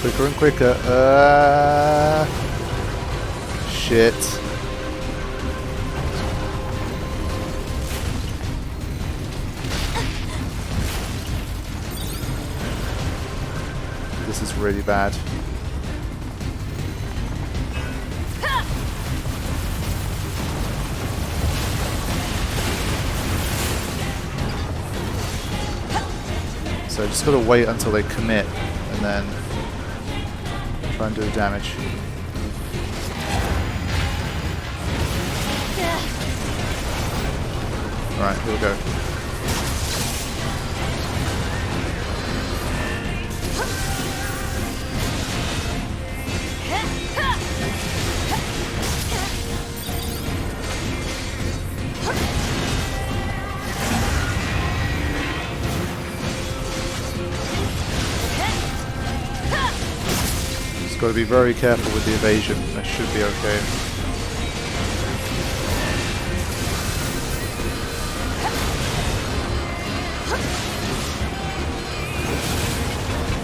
Quicker and quicker. Shit. This is really bad. So just gotta wait until they commit and then try and do the damage. Alright, here we go. Got to be very careful with the evasion. That should be okay.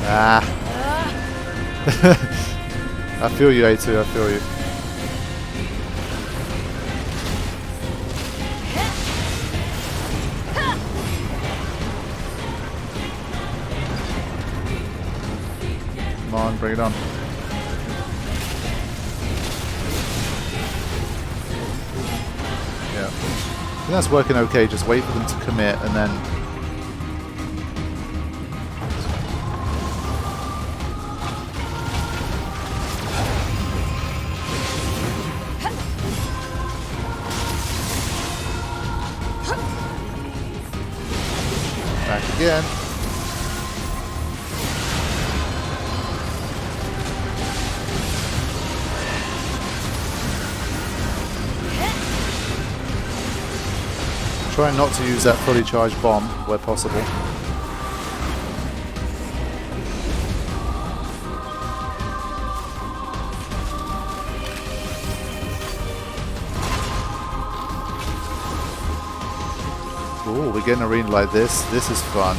Ah. I feel you, A2. I feel you. Come on, bring it on. I think that's working okay, just wait for them to commit and then... Back again. Try not to use that fully charged bomb where possible. Ooh, we're getting an arena like this. This is fun.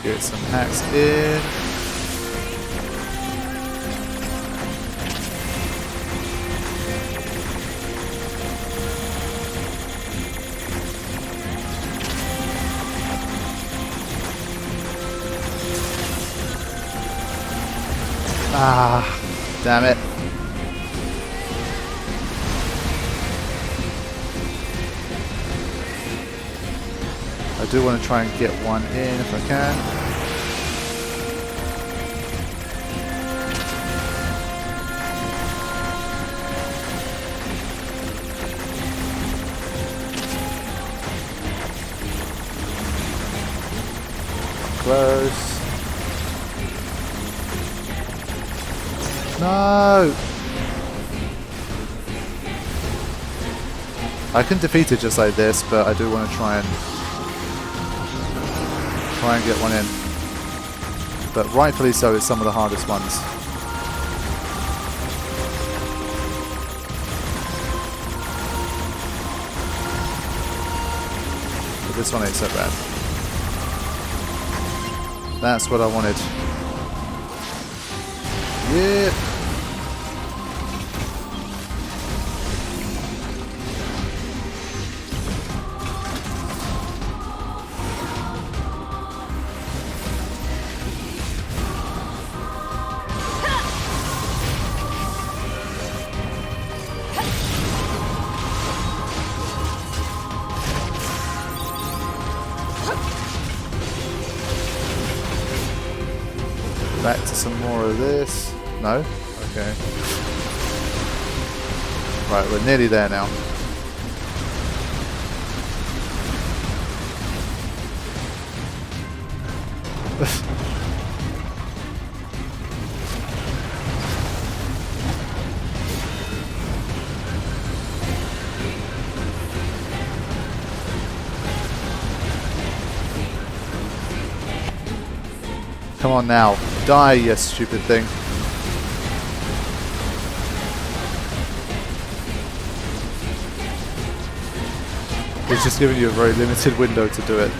Get some hacks in. Ah, damn it. I do want to try and get one in if I can. Close. No! I can defeat it just like this, but I do want to try and get one in. But rightfully so, it's some of the hardest ones. But this one ain't so bad. That's what I wanted. Yeah. Back to some more of this. No? Okay. Right, we're nearly there now. Come on now. Die, you stupid thing. It's just giving you a very limited window to do it.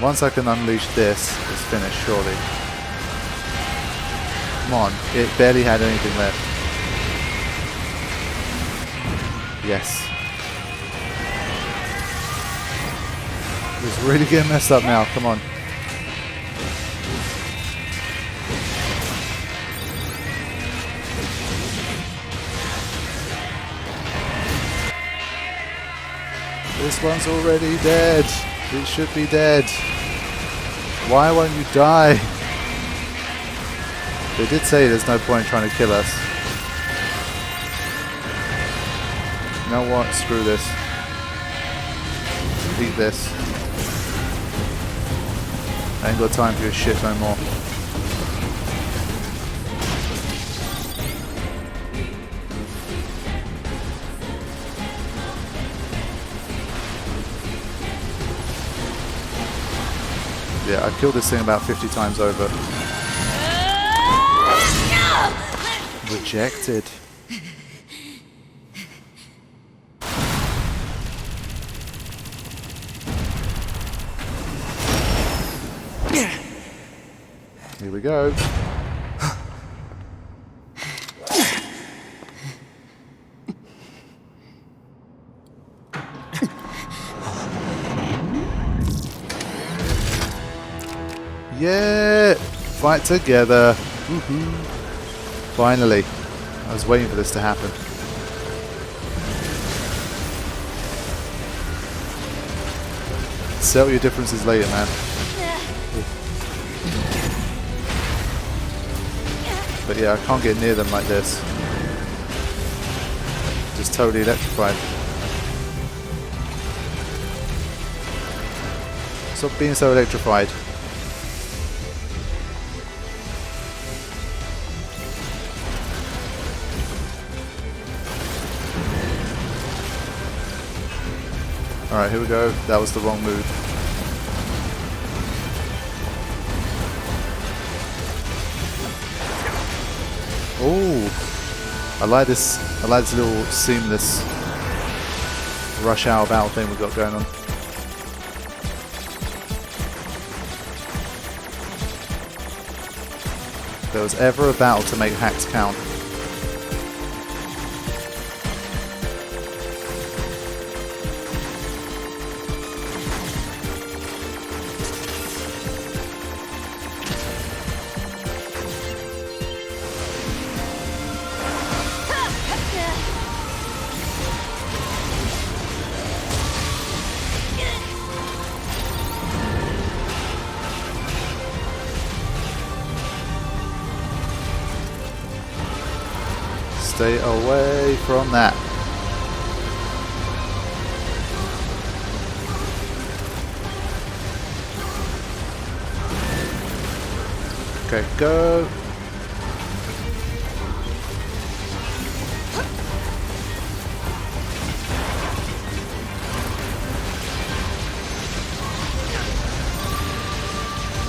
Once I can unleash this, it's finished, surely. Come on, it barely had anything left. Yes. It's really getting messed up now, come on. This one's already dead. It should be dead. Why won't you die? They did say there's no point trying to kill us. You know what? Screw this. Eat this. I ain't got time for your shit no more. Yeah, I've killed this thing about 50 times over. Rejected. Here we go. Yeah! Fight together! Woohoo! Finally. I was waiting for this to happen. Settle your differences later, man. But yeah, I can't get near them like this. Just totally electrified. Stop being so electrified. Alright, here we go. That was the wrong move. Oh, I like this little seamless rush hour battle thing we've got going on. If there was ever a battle to make hacks count. Stay away from that. Okay, go.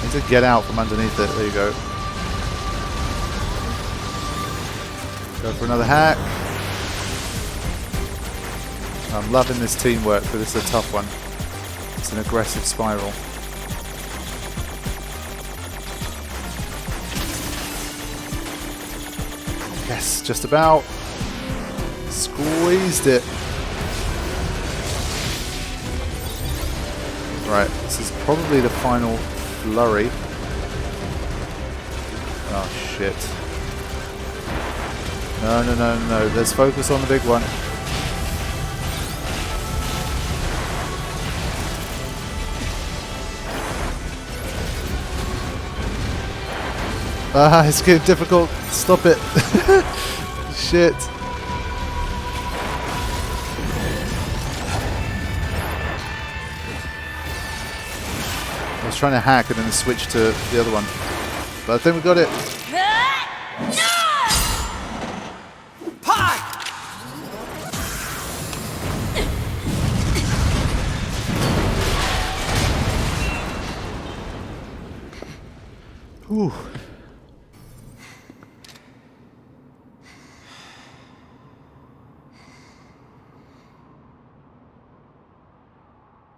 Need to get out from underneath it. There you go. Go for another hack. I'm loving this teamwork, but it's a tough one. It's an aggressive spiral. Yes, just about. Squeezed it. Right, this is probably the final flurry. Oh shit. No, no, no, no, let's focus on the big one. Ah, it's getting difficult. Stop it. Shit. I was trying to hack and then switch to the other one. But I think we got it. Ooh.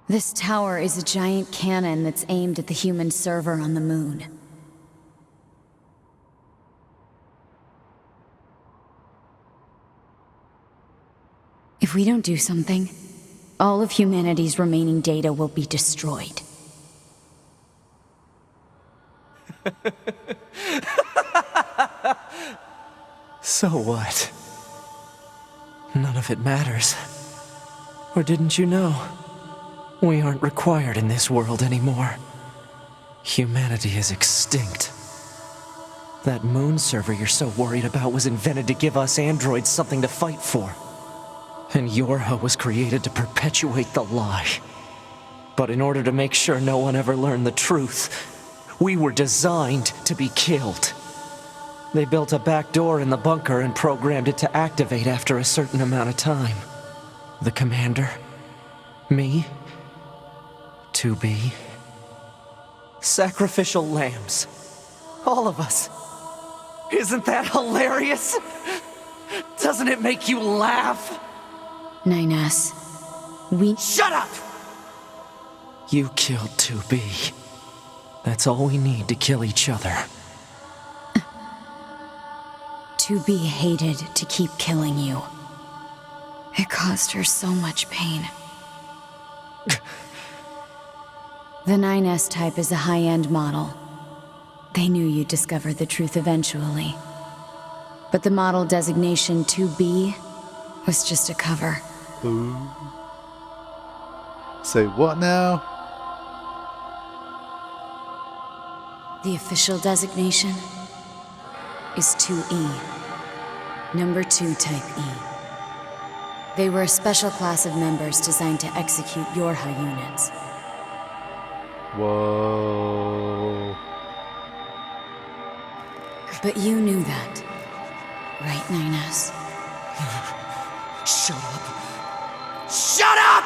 This tower is a giant cannon that's aimed at the human server on the moon. If we don't do something, all of humanity's remaining data will be destroyed. So what? None of it matters. Or didn't you know? We aren't required in this world anymore. Humanity is extinct. That moon server you're so worried about was invented to give us androids something to fight for. And Yorha was created to perpetuate the lie. But in order to make sure no one ever learned the truth, we were designed to be killed. They built a back door in the bunker and programmed it to activate after a certain amount of time. The commander, me, 2B, sacrificial lambs. All of us. Isn't that hilarious? Doesn't it make you laugh? 9S, we... Shut up! You killed 2B. That's all we need to kill each other. 2B hated to keep killing you. It caused her so much pain. The 9S type is a high-end model. They knew you'd discover the truth eventually. But the model designation 2B was just a cover. Ooh. Say what now? The official designation is 2E. Number 2 type E. They were a special class of members designed to execute Yorha units. Whoa. But you knew that, right, 9S? Shut up. Shut up!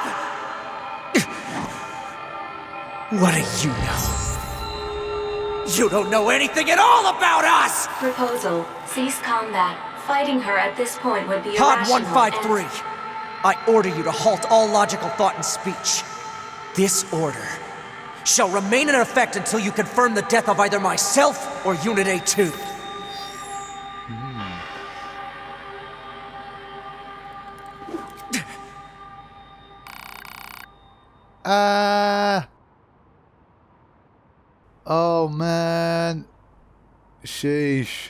What do you know? You don't know anything at all about us! Proposal. Cease combat. Fighting her at this point would be Pod irrational 153. I order you to halt all logical thought and speech. This order shall remain in effect until you confirm the death of either myself or Unit A2. Oh man. Sheesh.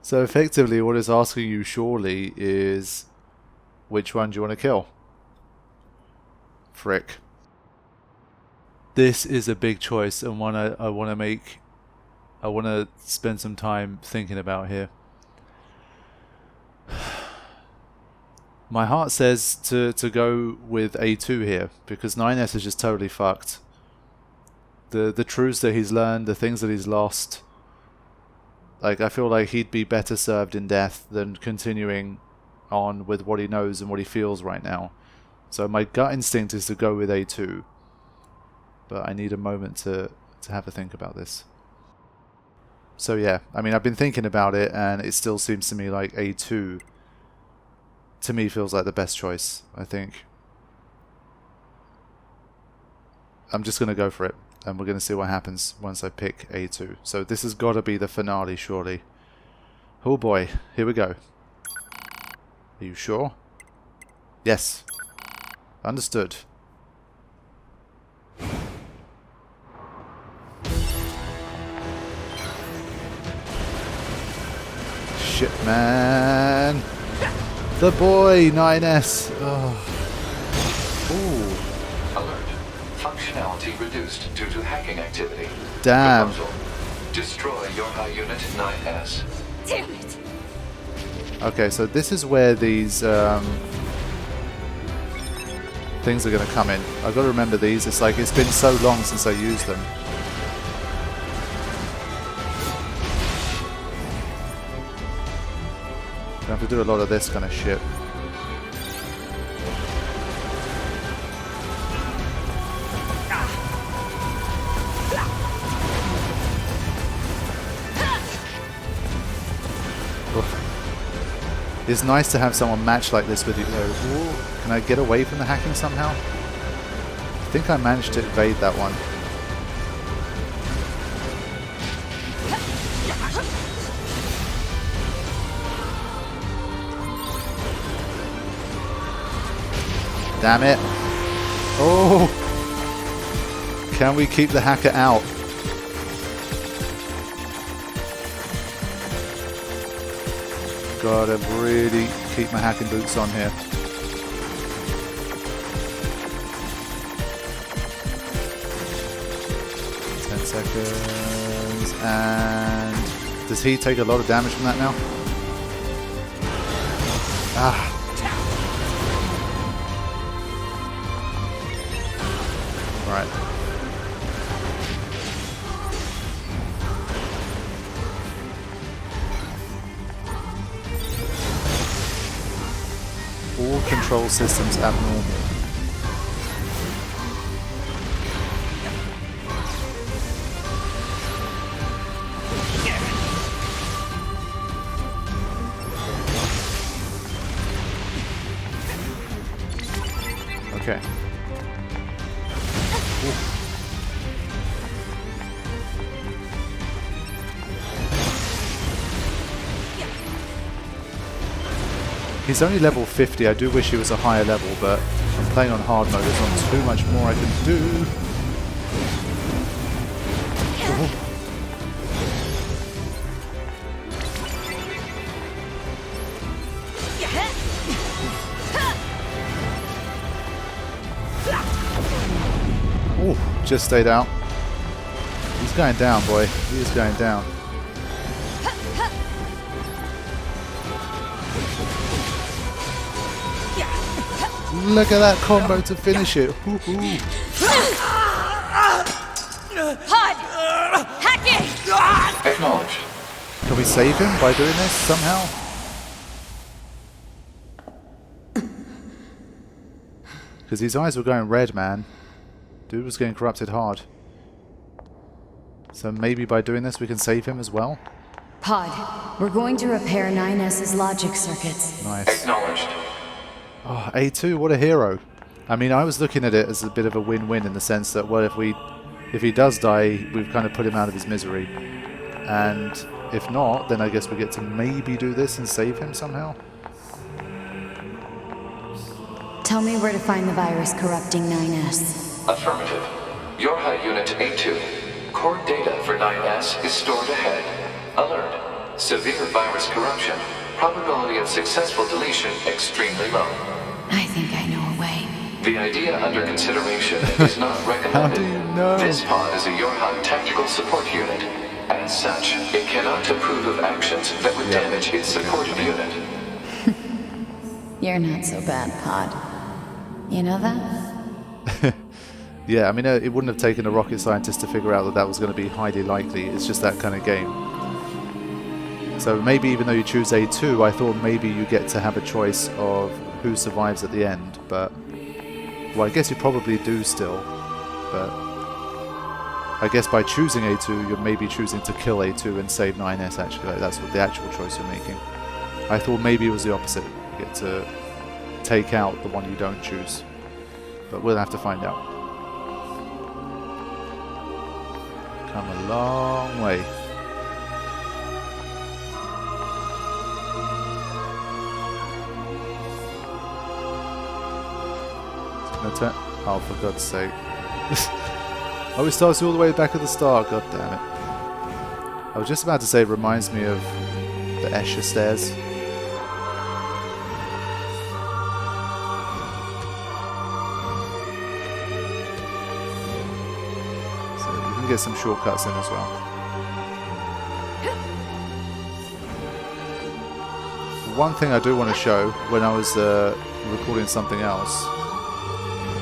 So effectively what it's asking you surely is which one do you want to kill? Frick. This is a big choice and one I want to make. I want to spend some time thinking about here. My heart says to go with A2 here because 9S is just totally fucked. The truths that he's learned, the things that he's lost. Like, I feel like he'd be better served in death than continuing on with what he knows and what he feels right now. So my gut instinct is to go with A2. But I need a moment to have a think about this. So yeah, I mean, I've been thinking about it and it still seems to me like A2 to me feels like the best choice, I think. I'm just going to go for it. And we're going to see what happens once I pick A2. So this has got to be the finale, surely. Oh boy, here we go. Are you sure? Yes. Understood. Shit, man. The boy, 9S. Oh. Ooh. Alert. Functionality reduced due to hacking activity. Damn. Proposal. Destroy your high unit 9S. Damn it! Okay, so this is where these things are going to come in. I've got to remember these. It's like it's been so long since I used them. I have to do a lot of this kind of shit. It's nice to have someone match like this with you though. Ooh, can I get away from the hacking somehow? I think I managed to evade that one. Damn it. Oh! Can we keep the hacker out? Gotta really keep my hacking boots on here. Seconds, and does he take a lot of damage from that now? Ah. Right. All control systems abnormal. Okay. Ooh. He's only level 50. I do wish he was a higher level, but I'm playing on hard mode. There's not too much more I can do. Oh, just stayed out. He's going down, boy. He is going down. Look at that combo to finish it. Pod! Hacking! Acknowledged. Can we save him by doing this somehow? Because his eyes were going red, man. Dude was getting corrupted hard. So maybe by doing this we can save him as well? Pod, we're going to repair 9S's logic circuits. Nice. Acknowledged. Oh, A2, what a hero. I mean, I was looking at it as a bit of a win-win in the sense that, well, if he does die, we've kind of put him out of his misery. And if not, then I guess we get to maybe do this and save him somehow. Tell me where to find the virus corrupting 9S. Affirmative. Your high unit A2. Core data for 9S is stored ahead. Alert. Severe virus corruption. Probability of successful deletion extremely low. I think I know a way. The idea under consideration is not recommended. How do you know? This pod is a Yorhan tactical support unit. As such, it cannot approve of actions that would damage its supported unit. You're not so bad, Pod. You know that? Yeah, I mean, it wouldn't have taken a rocket scientist to figure out that that was going to be highly likely. It's just that kind of game. So maybe even though you choose A2, I thought maybe you get to have a choice of who survives at the end, but... Well, I guess you probably do still, but... I guess by choosing A2, you're maybe choosing to kill A2 and save 9S, actually. Like, that's what the actual choice you're making. I thought maybe it was the opposite. You get to take out the one you don't choose. But we'll have to find out. Come a long way. Oh, for God's sake. Oh, it starts all the way back at the start. God damn it. I was just about to say it reminds me of the Escher stairs. So you can get some shortcuts in as well. one thing I do want to show, when I was recording something else,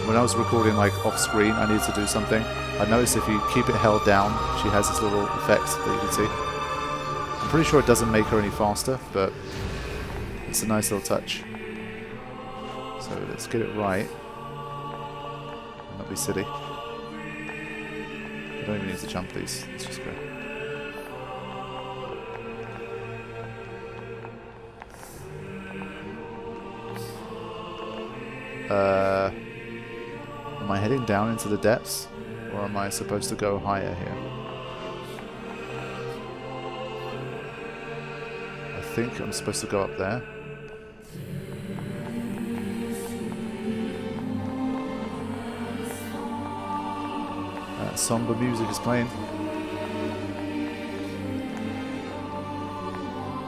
when I was recording like off screen, I needed to do something. I noticed if you keep it held down, she has this little effect that you can see. I'm pretty sure it doesn't make her any faster, but it's a nice little touch. So let's get it right. And not be silly. I don't even need to jump these. Let's just go. Am I heading down into the depths? Or am I supposed to go higher here? I think I'm supposed to go up there. Somber music is playing.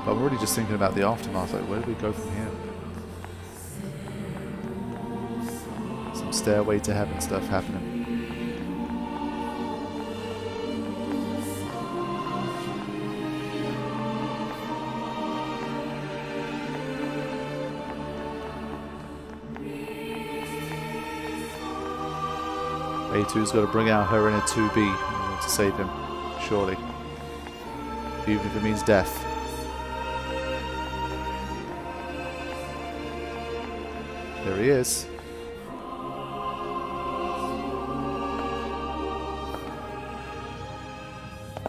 But I'm already just thinking about the aftermath, like where do we go from here? Some stairway to heaven stuff happening. A2's got to bring out her inner 2B in order to save him, surely. Even if it means death. There he is.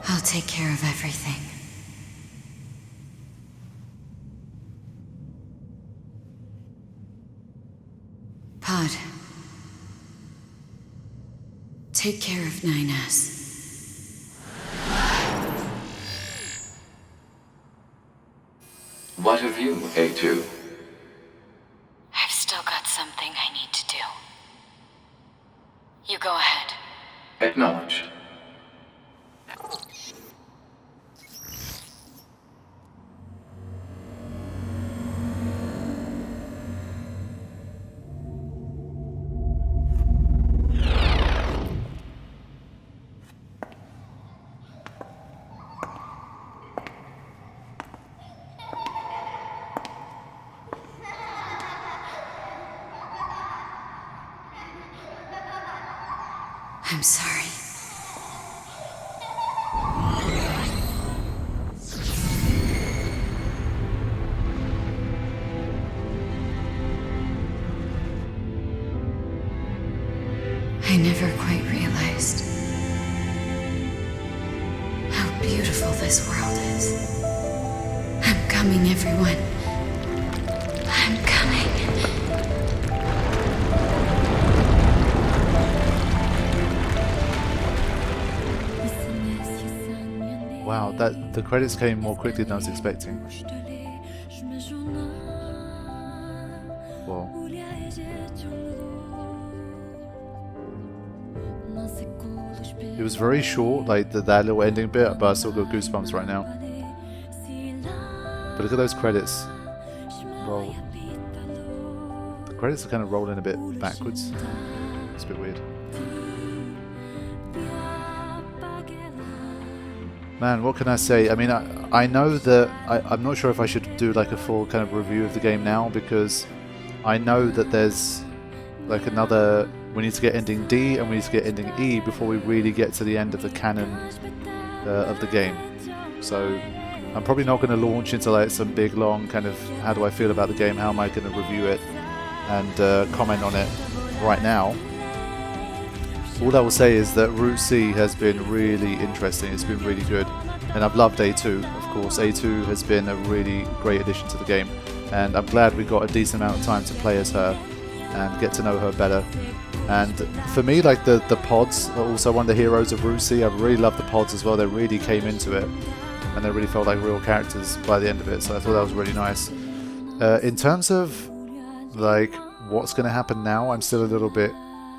I'll take care of everything. Pod. Take care of 9S. What of you, A2? I've still got something I need to do. You go ahead. Acknowledged. I'm sorry. I never quite realized how beautiful this world is. I'm coming, everyone. I'm coming. Wow, the credits came more quickly than I was expecting. Whoa. It was very short, like that little ending bit, but I still got goosebumps right now. But look at those credits. Roll. The credits are kind of rolling a bit backwards. It's a bit weird. Man, what can I say? I mean, I know that I'm not sure if I should do like a full kind of review of the game now, because I know that there's like another, we need to get ending D and we need to get ending E before we really get to the end of the canon of the game. So I'm probably not going to launch into like some big long kind of how do I feel about the game, how am I going to review it and comment on it right now. All I will say is that Route C has been really interesting, it's been really good, and I've loved A2, of course. A2 has been a really great addition to the game, and I'm glad we got a decent amount of time to play as her and get to know her better. And for me, like the pods are also one of the heroes of Route C. I really loved the pods as well, they really came into it, and they really felt like real characters by the end of it, so I thought that was really nice. In terms of like what's going to happen now, I'm still a little bit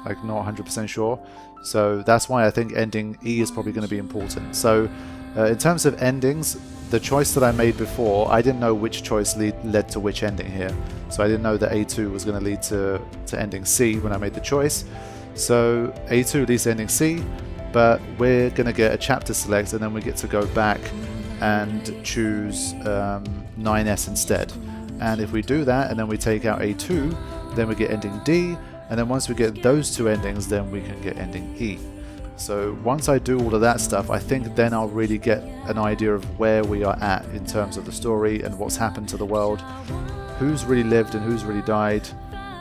like not 100% sure, so that's why I think ending E is probably going to be important. So in terms of endings, the choice that I made before, I didn't know which choice led to which ending here, so I didn't know that A2 was going to lead to ending C when I made the choice. So A2 leads to ending C, but we're going to get a chapter select and then we get to go back and choose 9S instead. And if we do that and then we take out A2, then we get ending D, and then once we get those two endings, then we can get ending E. So once I do all of that stuff, I think then I'll really get an idea of where we are at in terms of the story and what's happened to the world, who's really lived and who's really died,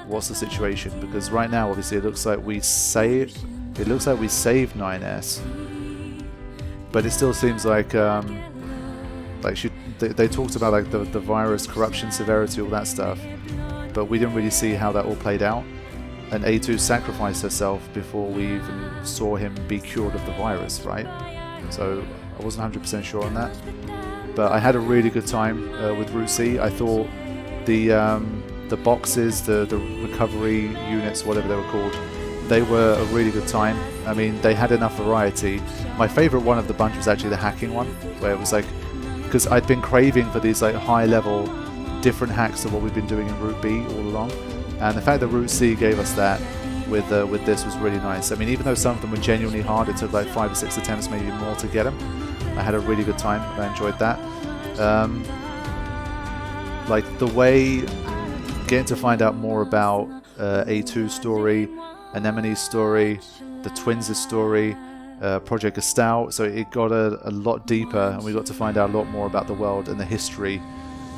what's the situation. Because right now, obviously, it looks like we saved 9S, but it still seems like they talked about like the virus, corruption, severity, all that stuff, but we didn't really see how that all played out. And A2 sacrificed herself before we even saw him be cured of the virus, right? So I wasn't 100% sure on that, but I had a really good time with Route C. I thought the boxes, the recovery units, whatever they were called, they were a really good time. I mean, they had enough variety. My favorite one of the bunch was actually the hacking one, where it was like, because I'd been craving for these like high-level, different hacks to what we've been doing in Route B all along, and the fact that Route C gave us that with this was really nice. I mean, even though some of them were genuinely hard, it took like 5 or 6 attempts, maybe more, to get them. I had a really good time. I enjoyed that. Like the way getting to find out more about A2's story, Anemone's story, the twins' story, Project Gestalt, so it got a lot deeper, and we got to find out a lot more about the world and the history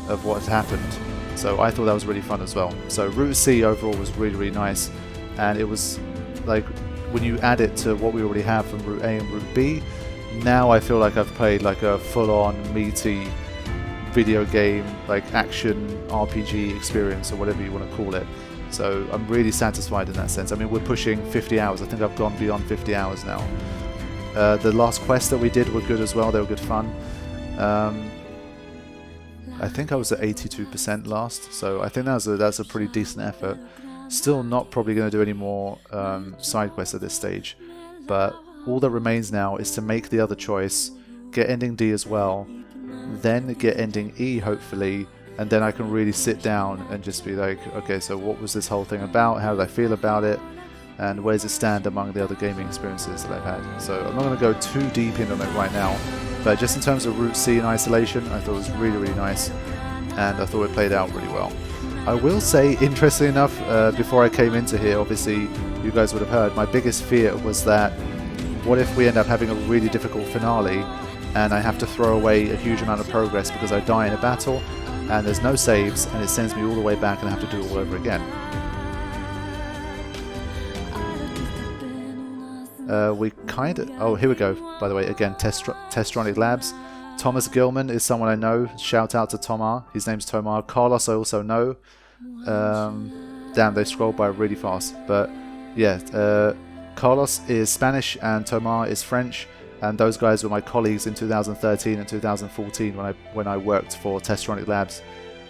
of what had happened. So I thought that was really fun as well. So Route C overall was really, really nice, and it was like when you add it to what we already have from Route A and Route B, now I feel like I've played like a full-on meaty video game, like action RPG experience, or whatever you want to call it. So I'm really satisfied in that sense. I mean, we're pushing 50 hours. I think I've gone beyond 50 hours now. The last quests that we did were good as well. They were good fun. I think I was at 82% last, so I think that's a pretty decent effort. Still not probably going to do any more side quests at this stage, but all that remains now is to make the other choice, get ending D as well, then get ending E hopefully, and then I can really sit down and just be like, okay, so what was this whole thing about? How did I feel about it? And where does it stand among the other gaming experiences that I've had? So I'm not going to go too deep into it right now, but just in terms of Route C in isolation, I thought it was really, really nice, and I thought it played out really well. I will say, interestingly enough, before I came into here, obviously you guys would have heard, my biggest fear was that what if we end up having a really difficult finale and I have to throw away a huge amount of progress because I die in a battle and there's no saves and it sends me all the way back and I have to do it all over again. We kind of... Oh, here we go. By the way, again, Testronic Labs. Thomas Gilman is someone I know. Shout out to Tomar. His name's Tomar. Carlos I also know. Damn, they scroll by really fast. But yeah, Carlos is Spanish and Tomar is French. And those guys were my colleagues in 2013 and 2014 when I worked for Testronic Labs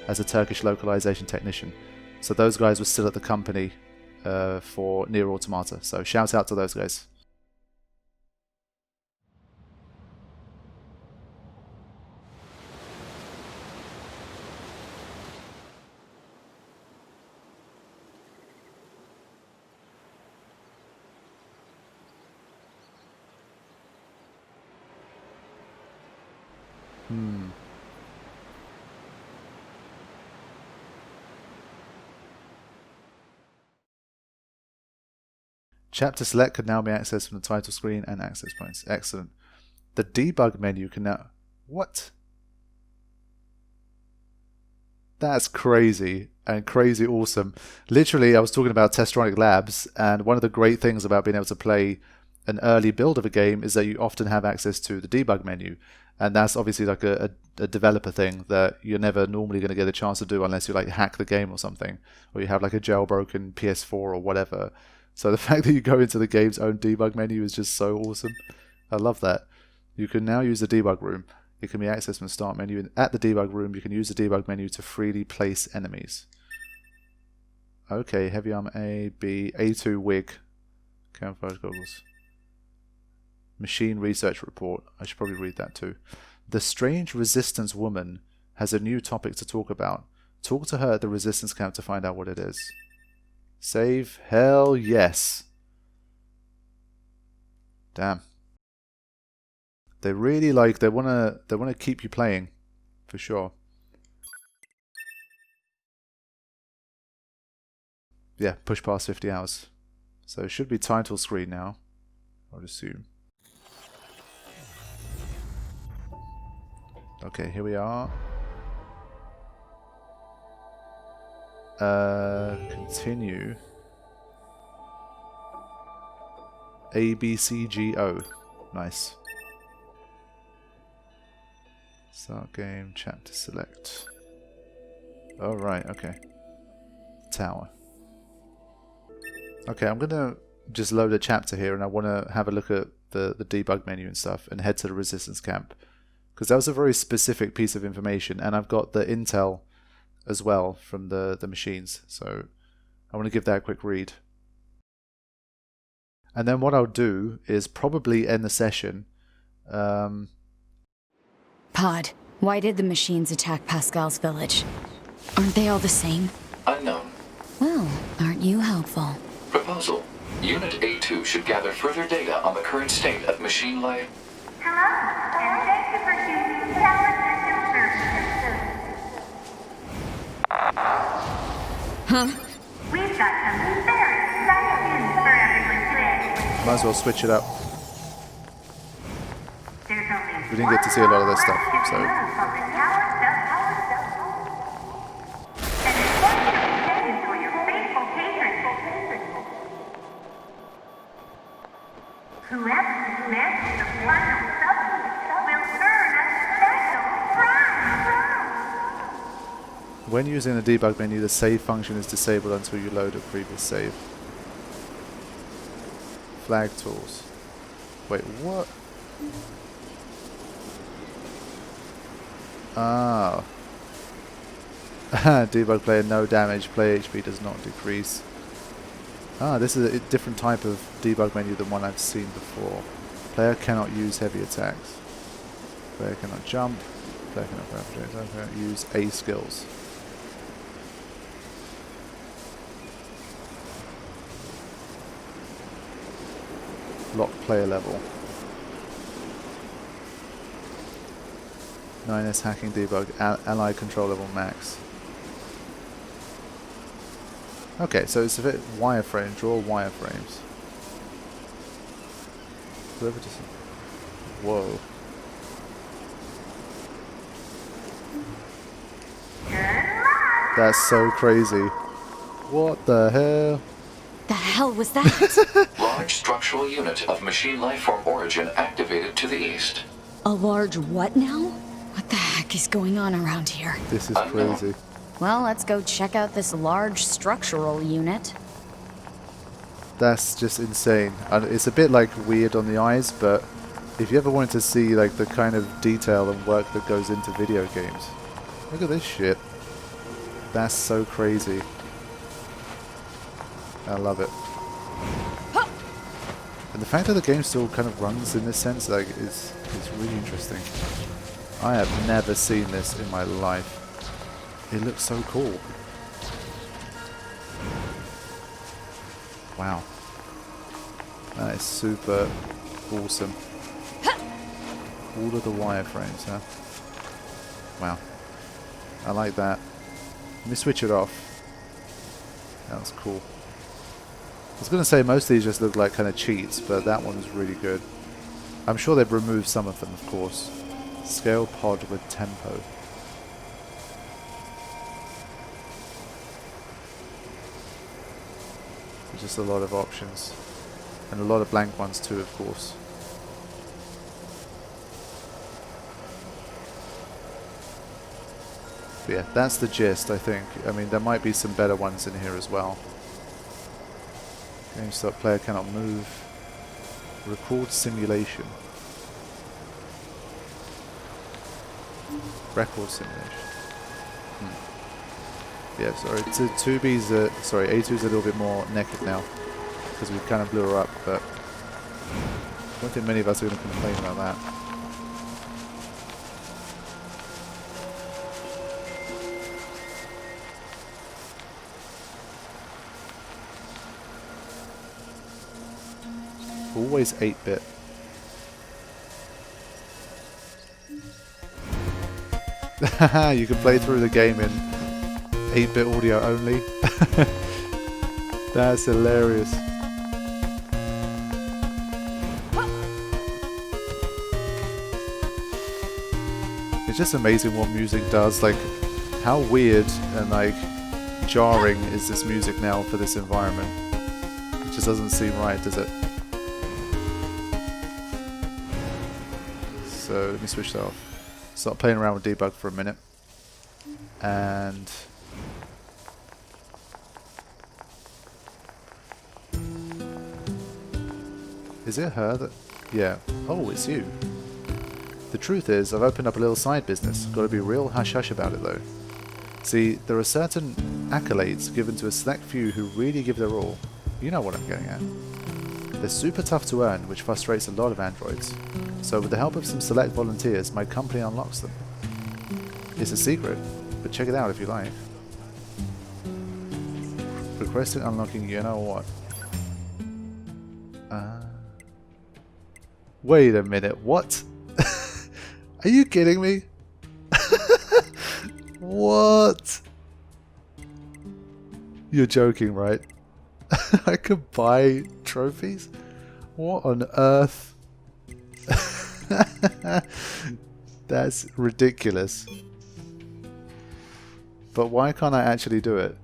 as a Turkish localization technician. So those guys were still at the company for Nier Automata. So shout out to those guys. Chapter select can now be accessed from the title screen and access points. Excellent. The debug menu can now... What? That's crazy, and crazy awesome. Literally, I was talking about Testronic Labs, and one of the great things about being able to play an early build of a game is that you often have access to the debug menu. And that's obviously like a developer thing that you're never normally going to get a chance to do unless you like hack the game or something, or you have like a jailbroken PS4 or whatever. So the fact that you go into the game's own debug menu is just so awesome. I love that. You can now use the debug room. It can be accessed from the start menu. And at the debug room, you can use the debug menu to freely place enemies. Okay, heavy armor A, B, A2 wig, camouflage goggles. Machine research report. I should probably read that too. The strange resistance woman has a new topic to talk about. Talk to her at the resistance camp to find out what it is. Save? Hell yes. Damn. They really they wanna keep you playing, for sure. yeah, push past 50 hours. So it should be title screen now, I would assume. Okay, here we are. Continue. ABCGO. Nice. Start game, chapter select. Oh, right, okay. Tower. Okay, I'm gonna just load a chapter here, and I want to have a look at the debug menu and stuff, and head to the resistance camp, because that was a very specific piece of information, and I've got the intel as well from the machines, so I want to give that a quick read. And then what I'll do is probably end the session. Pod, why did the machines attack Pascal's village? Aren't they all the same? Unknown. Well, aren't you helpful? Proposal. Unit A2 should gather further data on the current state of machine life. Hello, and thank you for choosing Tower System Services. Huh? We've got some very exciting news for everyone today. Might as well switch it up. There's only We didn't get to see a lot of this stuff, so... and it's going to be saved for your faithful patrons. Whoever smashes the final substance will earn a special prize. When using the debug menu, the save function is disabled until you load a previous save. Flag tools. Wait, what? Ah. Debug player, no damage. Player HP does not decrease. Ah, this is a different type of debug menu than one I've seen before. Player cannot use heavy attacks. Player cannot jump. Player cannot grab projectiles. Cannot use A skills. Lock player level. 9S hacking debug. Ally control level max. Okay, so it's a bit wireframe. Draw wireframes. Whoever just... Whoa. That's so crazy. What the hell? The hell was that? Large structural unit of machine lifeform origin activated to the east. A large what now? What the heck is going on around here? This is Unknown. crazy. Well, let's go check out this large structural unit. That's just insane. And it's a bit like weird on the eyes, but if you ever wanted to see like the kind of detail and work that goes into video games, look at this shit. That's so crazy. I love it. And the fact that the game still kind of runs in this sense, like, is really interesting. I have never seen this in my life. It looks so cool. Wow. That is super awesome. All of the wireframes, huh? Wow. I like that. Let me switch it off. That was cool. I was going to say most of these just look like kind of cheats, but that one's really good. I'm sure they've removed some of them, of course. Scale pod with tempo. There's just a lot of options. And a lot of blank ones too, of course. But yeah, that's the gist, I think. I mean, there might be some better ones in here as well. Game stop, player cannot move. Record simulation. Record simulation. Yeah, sorry. A2's a little bit more naked now because we kind of blew her up, but I don't think many of us are going to complain about that. Always 8-bit. You can play through the game in 8-bit audio only. That's hilarious. It's just amazing what music does. Like, how weird and like jarring is this music now for this environment? It just doesn't seem right, does it? So let me switch that off. Start playing around with Debug for a minute. And is it her that... Yeah. Oh, it's you. The truth is, I've opened up a little side business. Gotta be real hush-hush about it though. See, there are certain accolades given to a select few who really give their all. You know what I'm getting at. They're super tough to earn, which frustrates a lot of androids. So with the help of some select volunteers, my company unlocks them. It's a secret, but check it out if you like. Requesting unlocking you know what. Wait a minute, what? Are you kidding me? What? You're joking, right? I could buy trophies? What on earth? That's ridiculous. But why can't I actually do it?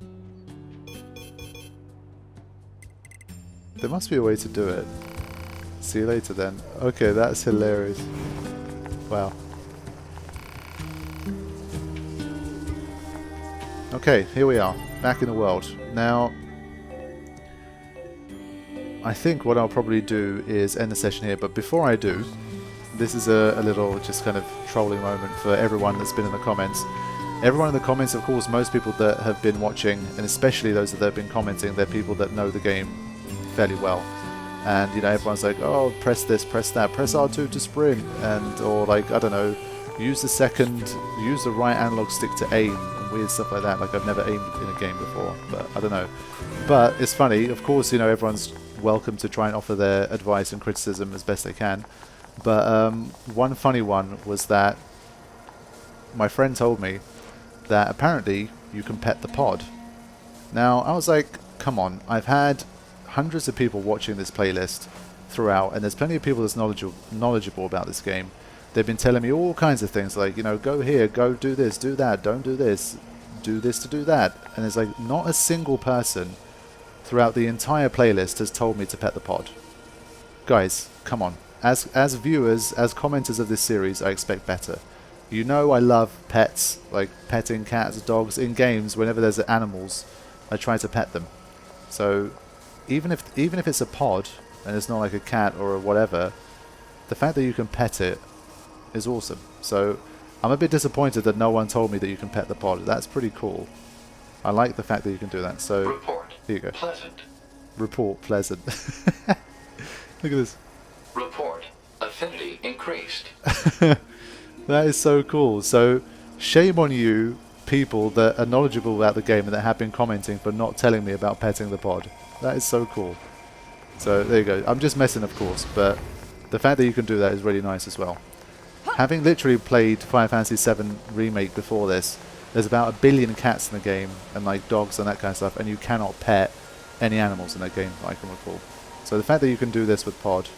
There must be a way to do it. See you later then. Okay, that's hilarious. Wow. Okay, here we are, back in the world. Now, I think what I'll probably do is end the session here, but before I do, this is a little just kind of trolling moment for everyone that's been in the comments. Everyone in the comments, of course, most people that have been watching, and especially those that have been commenting, they're people that know the game fairly well. And, you know, everyone's like, oh, press this, press that, press R2 to sprint, and, or like, I don't know, use the right analog stick to aim, and weird stuff like that. Like, I've never aimed in a game before, but I don't know. But it's funny, of course, you know, everyone's welcome to try and offer their advice and criticism as best they can. But one funny one was that my friend told me that apparently you can pet the pod. Now, I was like, come on, I've had hundreds of people watching this playlist throughout, and there's plenty of people that's knowledgeable about this game. They've been telling me all kinds of things, like, you know, go here, go do this, do that, don't do this to do that. And there's like not a single person throughout the entire playlist has told me to pet the pod. Guys, come on. As viewers, as commenters of this series, I expect better. You know I love pets, like petting cats, dogs in games. Whenever there's animals, I try to pet them. So even if it's a pod and it's not like a cat or a whatever, the fact that you can pet it is awesome. So I'm a bit disappointed that no one told me that you can pet the pod. That's pretty cool. I like the fact that you can do that. So Report. Here you go. Pleasant. Report pleasant. Look at this. Report. Affinity increased. That is so cool. So shame on you people that are knowledgeable about the game and that have been commenting for not telling me about petting the pod. That is so cool. So there you go. I'm just messing, of course, but the fact that you can do that is really nice as well. Having literally played Final Fantasy VII Remake before this, there's about 1 billion cats in the game and like dogs and that kind of stuff, and you cannot pet any animals in that game that I can recall. So the fact that you can do this with pod.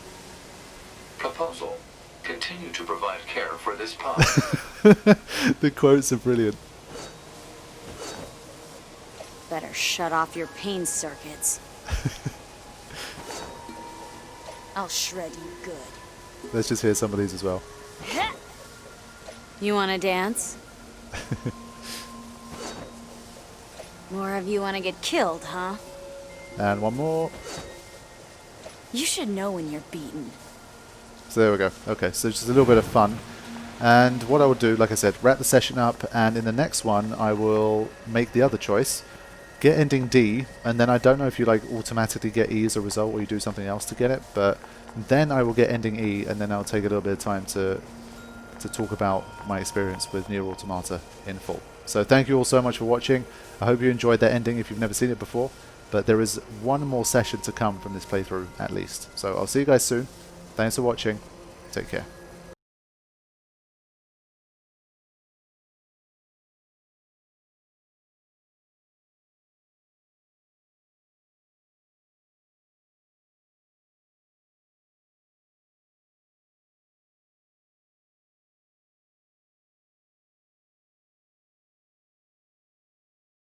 Proposal. Continue to provide care for this pod. The quotes are brilliant. Better shut off your pain circuits. I'll shred you good. Let's just hear some of these as well. You wanna dance? More of you wanna get killed, huh? And one more. You should know when you're beaten. So there we go. Okay, so just a little bit of fun. And what I will do, like I said, wrap the session up, and in the next one I will make the other choice. Get ending D, and then I don't know if you like automatically get E as a result or you do something else to get it, but then I will get ending E, and then I'll take a little bit of time to talk about my experience with Nier Automata in full. So thank you all so much for watching. I hope you enjoyed that ending if you've never seen it before, but there is one more session to come from this playthrough at least. So I'll see you guys soon. Thanks for watching. Take care.